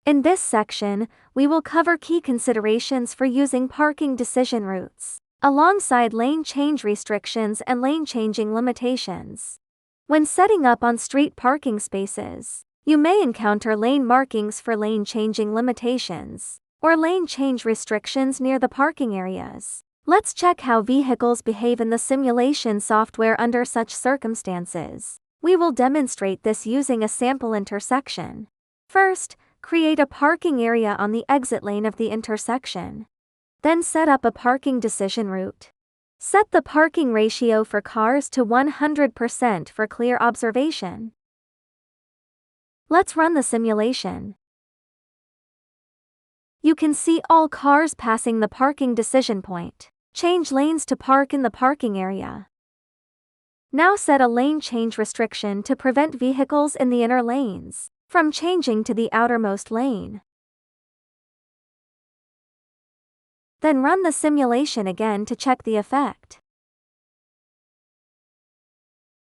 In this section, we will cover key considerations for using parking decision routes, alongside lane change restrictions and lane changing limitations. When setting up on-street parking spaces, you may encounter lane markings for lane changing limitations, or lane change restrictions near the parking areas. Let's check how vehicles behave in the simulation software under such circumstances. We will demonstrate this using a sample intersection. First, create a parking area on the exit lane of the intersection. Then set up a parking decision route. Set the parking ratio for cars to 100% for clear observation. Let's run the simulation. You can see all cars passing the parking decision point. Change lanes to park in the parking area. Now set a lane change restriction to prevent vehicles in the inner lanes from changing to the outermost lane. Then run the simulation again to check the effect.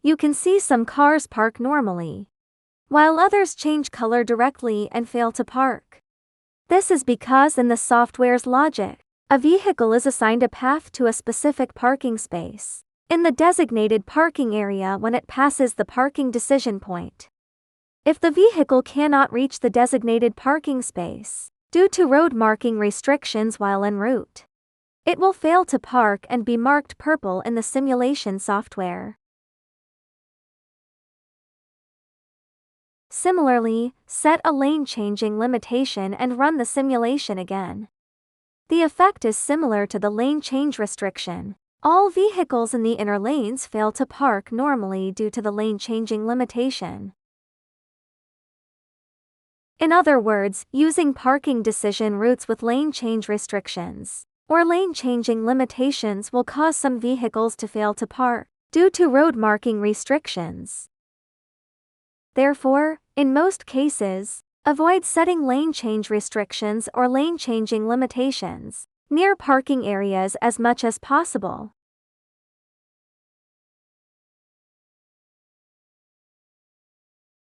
You can see some cars park normally, while others change color directly and fail to park. This is because in the software's logic, a vehicle is assigned a path to a specific parking space in the designated parking area when it passes the parking decision point. If the vehicle cannot reach the designated parking space due to road marking restrictions while en route, it will fail to park and be marked purple in the simulation software. Similarly, set a lane changing limitation and run the simulation again. The effect is similar to the lane change restriction. All vehicles in the inner lanes fail to park normally due to the lane changing limitation. In other words, using parking decision routes with lane change restrictions or lane changing limitations will cause some vehicles to fail to park due to road marking restrictions. Therefore, in most cases, avoid setting lane change restrictions or lane changing limitations near parking areas as much as possible.